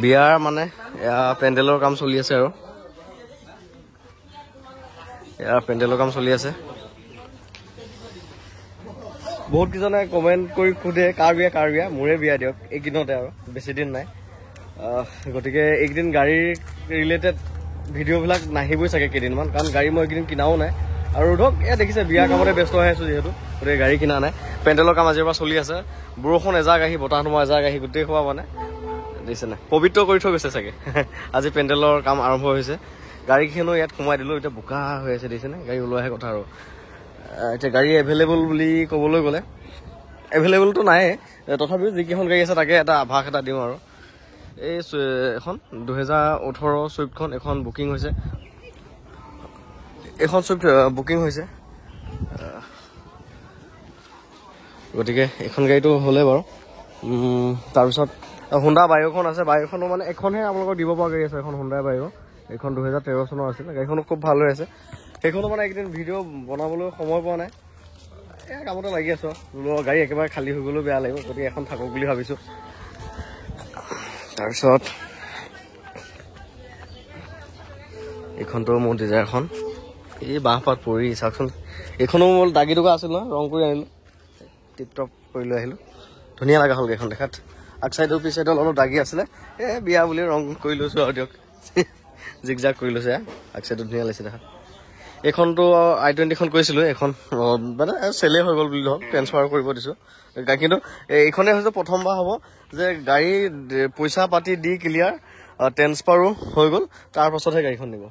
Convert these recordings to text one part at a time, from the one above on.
বিয়াৰ মানে পেণ্ডেলৰ কাম চলি আছে আৰু পেণ্ডেলৰ কাম চলি আছে বহুত কিজনে কমেন্ট কৰি খুদে কাৰ বিয়া মোৰে বিয়া দিয়ক এইদিনতে আৰু বেছি দিন নাই গতিকে এইদিন গাড়ীৰ ৰিলেটেড ভিডিঅ'বিলাক নাহিবই চাগে কেইদিনমান কাৰণ গাড়ী মই এইদিন কিনাও নাই আৰু ধৰক এয়া দেখিছে বিয়া কামতে ব্যস্ত হৈ আছো যিহেতু গতিকে গাড়ী কিনা নাই পেণ্ডেলৰ কাম আজিৰ পৰা চলি আছে বৰষুণ এজাক আহি বতাহ ধুমুহা এজাক আহি গোটেই খোৱা মানে দেখিছে নাই পবিত্ৰ কৰি থৈ গৈছে চাগে আজি পেণ্ডেলৰ কাম আৰম্ভ হৈছে গাড়ীখনো ইয়াত সোমাই দিলোঁ এতিয়া বোকা হৈ আছে দেখিছে নে গাড়ী ওলোৱাহে কথা আৰু এতিয়া গাড়ী এভেইলেবল বুলি ক'বলৈ গ'লে এভেইলেবলটো নাই তথাপিও যিকেইখন গাড়ী আছে তাকে এটা আভাস এটা দিওঁ আৰু এই এখন 2018 চুইফ্টখন এখন বুকিং হৈছে এখন চুইফ্ট বুকিং হৈছে গতিকে এখন গাড়ীটো হ'লে বাৰু তাৰপিছত হুণ্ডা বায়'খন আছে বায়'খনো মানে এখনহে আপোনালোকক দিব পৰা গাড়ী আছে এখন হুণ্ডা বায়'ৰ এইখন 2013 চনৰ আছিল গাড়ীখনো খুব ভাল হৈ আছে সেইখনো মানে এইকেইদিন ভিডিঅ' বনাবলৈ সময় পোৱা নাই কামতে লাগি আছো গাড়ী একেবাৰে খালী হৈ গ'লেও বেয়া লাগিব গতিকে এখন থাকক বুলি ভাবিছোঁ তাৰপিছত এইখনতো মোৰ ডিজায়াৰখন এই বাঁহপাত পৰি চাওকচোন এইখনো মোৰ দাগি টকা আছিল নহয় ৰং কৰি আনিলোঁ টিপটপ কৰি লৈ আহিলোঁ ধুনীয়া লগা হ'ল গাড়ীখন দেখাত আগ চাইডৰ পিছ চাইডৰ অলপ দাগি আছিলে বিয়া বুলি ৰং কৰি লৈছোঁ আৰু দিয়ক জিগজাগ কৰি লৈছে আগ চাইডত ধুনীয়া লাগিছে দেখাত এইখনতো i20খন কৈছিলোঁ এইখন মানে চেলে হৈ গ'ল বুলি ধৰক ট্ৰেন্সফাৰ কৰিব দিছোঁ কিন্তু এইখনেই হৈছে প্ৰথমবাৰ হ'ব যে গাড়ী পইচা পাতি দি ক্লিয়াৰ ট্ৰেন্সফাৰো হৈ গ'ল তাৰ পাছতহে গাড়ীখন নিব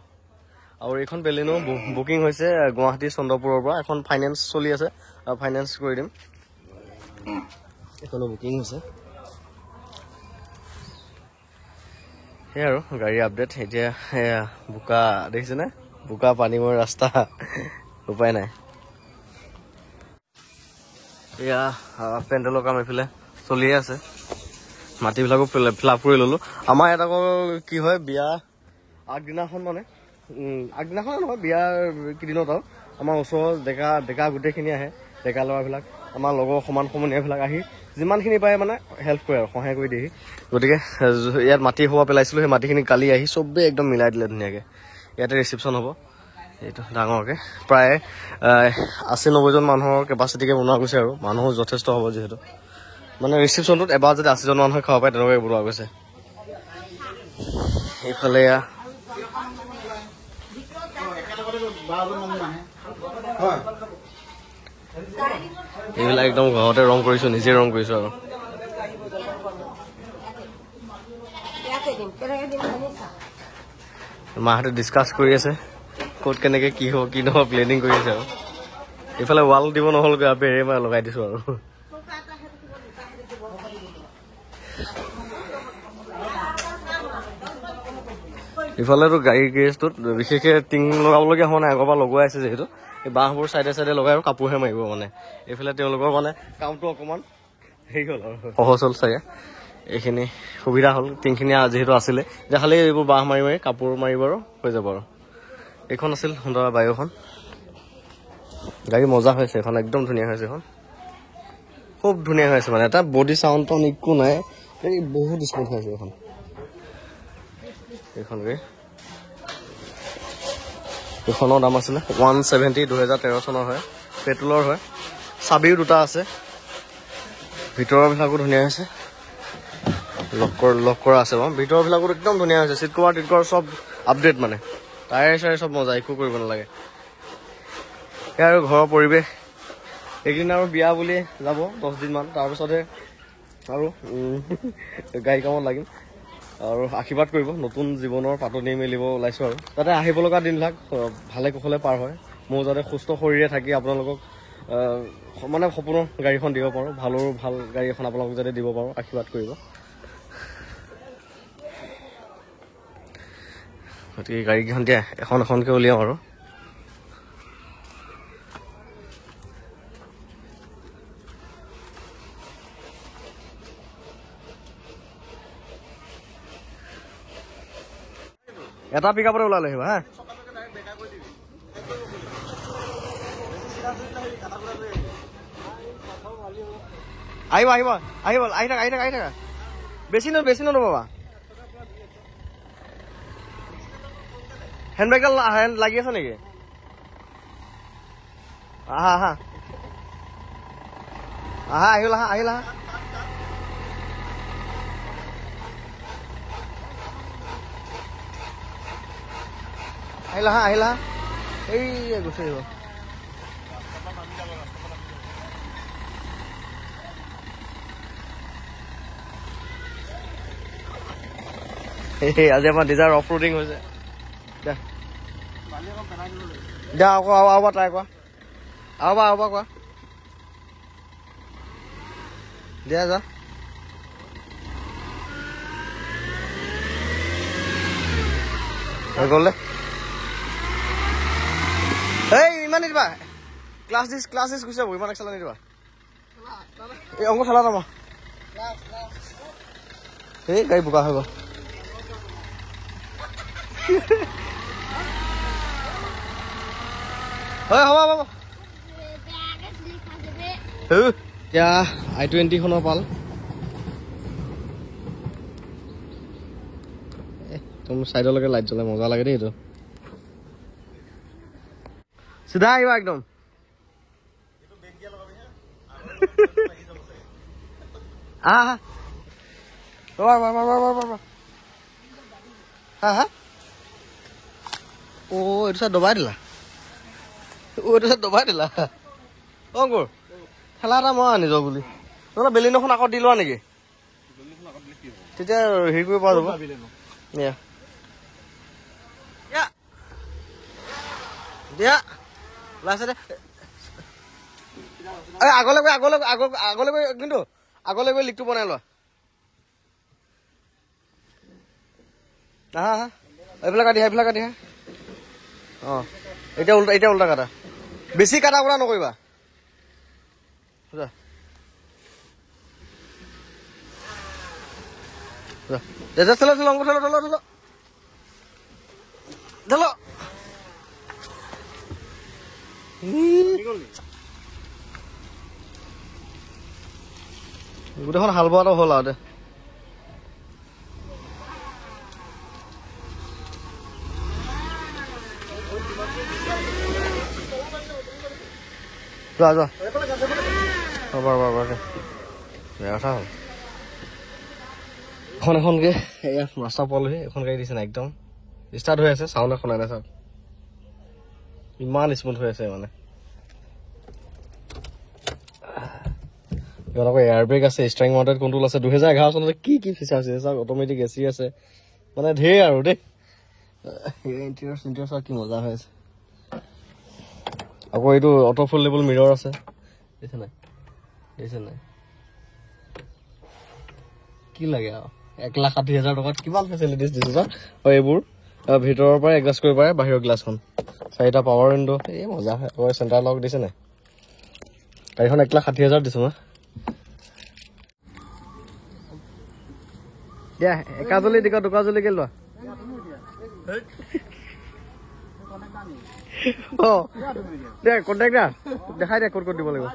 আৰু এইখন বেলেনো বুকিং হৈছে গুৱাহাটী চন্দ্ৰপুৰৰ পৰা এখন ফাইনেন্স চলি আছে ফাইনেন্স কৰি দিম এইখনো বুকিং হৈছে সেই আৰু গাড়ীৰ আপডেট এতিয়া বোকা দেখিছেনে বোকা পানীময় ৰাস্তা উপায় নাই এয়া পেণ্ডেলৰ কাম এইফালে চলিয়ে আছে মাটিবিলাকো ফিল আপ কৰি ল'লোঁ আমাৰ ইয়াত আকৌ কি হয় বিয়া আগদিনাখন মানে আগদিনাখন নহয় বিয়াৰ কেইদিনত আৰু আমাৰ ওচৰৰ ডেকা গোটেইখিনি আহে ডেকা ল'ৰাবিলাক আমাৰ লগৰ সমান সমনীয়াবিলাক আহি যিমানখিনি পায় মানে হেল্প কৰে আৰু সহায় কৰি দিয়েহি গতিকে ইয়াত মাটি হোৱা পেলাইছিলোঁ সেই মাটিখিনি কালি আহি চবেই একদম মিলাই দিলে ধুনীয়াকৈ ইয়াতে ৰিচিপশ্যন হ'ব এইটো ডাঙৰকৈ প্ৰায় 80-90 জন মানুহৰ কেপাচিটিকে বনোৱা গৈছে আৰু মানুহো যথেষ্ট হ'ব যিহেতু মানে ৰিচিপশ্যনটোত এবাৰ যদি 80 জন মানুহে খাব পাৰে তেনেকৈ বনোৱা গৈছে এইফালে এইবিলাক একদম ঘৰতে ৰং কৰিছোঁ নিজে ৰং কৰিছোঁ আৰু মাহঁতে ডিছকাছ কৰি আছে ক'ত কেনেকৈ কি হ'ব কি নহ'ব প্লেনিং কৰি আছে আৰু এইফালে ৱাল দিব নহ'লগৈ বেৰে মই লগাই দিছোঁ আৰু ইফালেতো গাড়ী গেৰেজটোত বিশেষকৈ টিং লগাবলগীয়া হোৱা নাই আগৰ পৰা লগোৱাই আছে যিহেতু এই বাঁহবোৰ চাইডে চাইডে লগাই আৰু কাপোৰহে মাৰিব মানে এইফালে তেওঁলোকৰ মানে কামটো অকণমান হেৰি হ'ল আৰু সহজ হ'ল চাগে এইখিনি সুবিধা হ'ল টিংখিনি যিহেতু আছিলে এতিয়া খালি এইবোৰ বাঁহ মাৰি মাৰি কাপোৰ মাৰিব আৰু হৈ যাব আৰু এইখন আছিল হুণ্ডা বায়'খন গাড়ী মজা হৈছে এখন একদম ধুনীয়া হৈছে এখন খুব ধুনীয়া হৈ আছে মানে এটা বডি চাউণ্ড টাউন একো নাই এই বহুত স্মুথ হৈছে এখন এইখন গাড়ী এইখনৰ দাম আছিলে 170 2013 চনৰ হয় পেট্ৰলৰ হয় চাবিও দুটা আছে ভিতৰবিলাকো ধুনীয়া হৈছে লক কৰা আছে বাৰু ভিতৰবিলাকো একদম ধুনীয়া হৈছে চিট কভাৰ চব আপডেট মানে টায়াৰ চায়াৰ চব মজা একো কৰিব নালাগে সেয়া আৰু ঘৰৰ পৰিৱেশ এইকেইদিন আৰু বিয়া বুলি যাব 10 দিনমান তাৰপিছতহে আৰু গাড়ী কামত লাগিম আৰু আশীৰ্বাদ কৰিব নতুন জীৱনৰ পাতনি মেলিব ওলাইছোঁ আৰু যাতে আহিব লগা দিনবিলাক ভালে কুশলে পাৰ হয় মোৰ যাতে সুস্থ শৰীৰে থাকি আপোনালোকক মানে সপোনৰ গাড়ীখন দিব পাৰোঁ ভাল গাড়ী এখন আপোনালোকক যাতে দিব পাৰোঁ আশীৰ্বাদ কৰিব গতিকে গাড়ীকেইখন দিয়া এখন এখনকৈ উলিয়াওঁ আৰু এটা পিকআপতে ওলালে আহিবা হা আহিব আহিব আহিব আহি থাকা আহি থাকা আহি থাকা বেছি নল'বা হেণ্ডবেগডাল লাগি আছে নেকি আহা আহা আহা আহিল আহা আহিল আহা আহিল আহা এই গুচি আহিব আজি আমাৰ ডিজাৰ অফ ৰোডিং হৈছে দিয়া আকৌ আৰু ট্ৰাই কৰা আৰু কোৱা দিয়া যা গ'লে এই ইমান নিদিবা ক্লাছ দিছ গুচি যাব ইমান এক্সেল নিদিবা এই অংক খেলা নামা এই গাড়ী বোকা হৈ গ'ল হ'ব এতিয়া i20 খনৰ পাল তুমি চাইডলৈকে লাইট জ্বলাই মজা লাগে দেই এইটো চিধা আহিবা একদম হা ও এইটো চাই দবাই দিলা অংকুৰ খেলা এটা মই আনি যাওঁ বুলি নহ'লে বেলিনখন আকৌ দি লোৱা নেকি তেতিয়া হেৰি কৰিব পৰা যাব দিয়া ওলাইছে দে আগলৈ গৈ কিন্তু আগলৈ গৈ লিকটো বনাই লোৱা হা এইফালে কাটি অঁ এতিয়া উল্টা কাটা বেছি কাটা কৰা নকৰিবা গোটেইখন হাল বোৱাটো হ'ল আৰু দে যোৱা বেয়া কথা হ'ল এখনকে এয়া ৰাস্তা পালোহি এখন গাড়ী দিছে না একদম ষ্টাৰ্ট হৈ আছে চাউণ্ড শুনা নাই চাওক ইমান স্মুথ হৈ আছে মানে ইয়াত আকৌ এয়াৰ ব্ৰেক আছে ষ্ট্ৰিং মাউণ্টেড কণ্ট্ৰল আছে 2011 চনতে কি ফিচাৰ আছে চাওক অট'মেটিক এচি আছে মানে ঢেৰ আৰু দেই ইণ্টেৰিয়ৰ চাওক কি মজা হৈ আছে আকৌ এইটো অটো ফুল লেভেল মিৰৰ আছে দিছে নাই কি লাগে আৰু 1,60,000 টকাত কিমান ফেচিলিটিজ দিছে চাওক আৰু এইবোৰ ভিতৰৰ পৰা এডজাষ্ট কৰিব পাৰে বাহিৰৰ গ্লাছখন 4টা পাৱাৰ উইণ্ডো এই মজা হয় আকৌ চেণ্টাৰ লক দিছে নাই গাড়ীখন 1,60,000 দিছো মই দিয়া একাজলি দিকা দুকাজলি কে লোৱা দে কণ্টেক্টাৰ দেখাই দে ক'ত দিব লাগিব